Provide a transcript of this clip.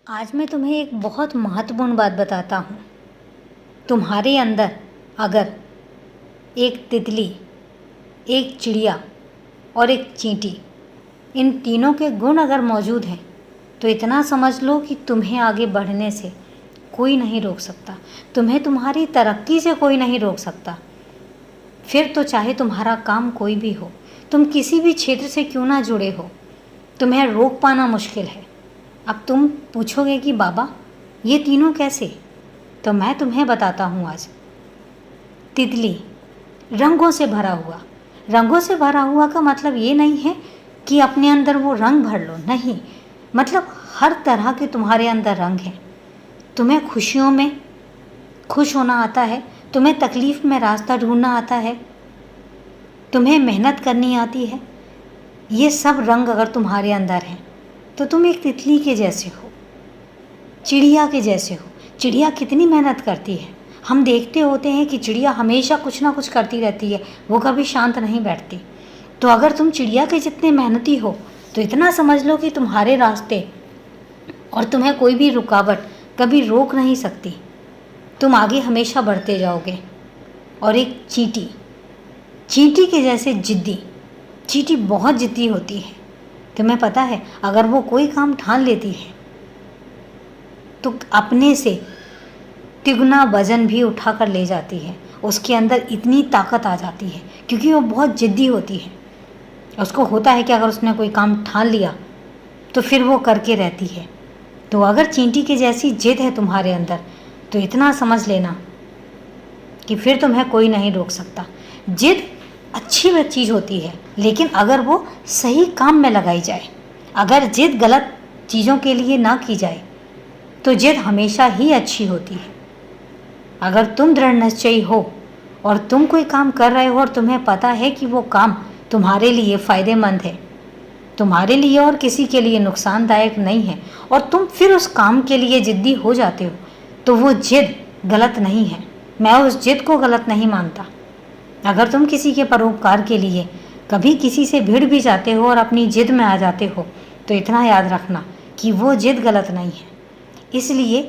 आज मैं तुम्हें एक बहुत महत्वपूर्ण बात बताता हूँ। तुम्हारे अंदर अगर एक तितली, एक चिड़िया और एक चींटी, इन तीनों के गुण अगर मौजूद हैं तो इतना समझ लो कि तुम्हें आगे बढ़ने से कोई नहीं रोक सकता। तुम्हें तुम्हारी तरक्की से कोई नहीं रोक सकता। फिर तो चाहे तुम्हारा काम कोई भी हो, तुम किसी भी क्षेत्र से क्यों ना जुड़े हो, तुम्हें रोक पाना मुश्किल है। अब तुम पूछोगे कि बाबा ये तीनों कैसे, तो मैं तुम्हें बताता हूँ आज। तितली रंगों से भरा हुआ। रंगों से भरा हुआ का मतलब ये नहीं है कि अपने अंदर वो रंग भर लो, नहीं, मतलब हर तरह के तुम्हारे अंदर रंग हैं। तुम्हें खुशियों में खुश होना आता है, तुम्हें तकलीफ़ में रास्ता ढूंढना आता है, तुम्हें मेहनत करनी आती है। ये सब रंग अगर तुम्हारे अंदर हैं तो तुम एक तितली के जैसे हो, चिड़िया के जैसे हो। चिड़िया कितनी मेहनत करती है। हम देखते होते हैं कि चिड़िया हमेशा कुछ ना कुछ करती रहती है, वो कभी शांत नहीं बैठती। तो अगर तुम चिड़िया के जितने मेहनती हो तो इतना समझ लो कि तुम्हारे रास्ते और तुम्हें कोई भी रुकावट कभी रोक नहीं सकती। तुम आगे हमेशा बढ़ते जाओगे। और एक चींटी, चींटी के जैसे जिद्दी। चींटी बहुत जिद्दी होती है। तुम्हें पता है अगर वो कोई काम ठान लेती है तो अपने से तिगुना वजन भी उठा कर ले जाती है। उसके अंदर इतनी ताकत आ जाती है क्योंकि वो बहुत जिद्दी होती है। उसको होता है कि अगर उसने कोई काम ठान लिया तो फिर वो करके रहती है। तो अगर चींटी की जैसी जिद है तुम्हारे अंदर तो इतना समझ लेना कि फिर तुम्हें कोई नहीं रोक सकता। जिद अच्छी चीज़ होती है, लेकिन अगर वो सही काम में लगाई जाए। अगर जिद गलत चीज़ों के लिए ना की जाए तो जिद हमेशा ही अच्छी होती है। अगर तुम दृढ़ निश्चयी हो और तुम कोई काम कर रहे हो और तुम्हें पता है कि वो काम तुम्हारे लिए फ़ायदेमंद है, तुम्हारे लिए और किसी के लिए नुकसानदायक नहीं है, और तुम फिर उस काम के लिए ज़िद्दी हो जाते हो, तो वो जिद गलत नहीं है। मैं उस जिद को गलत नहीं मानता। अगर तुम किसी के परोपकार के लिए कभी किसी से भिड़ भी जाते हो और अपनी जिद में आ जाते हो तो इतना याद रखना कि वो जिद गलत नहीं है। इसलिए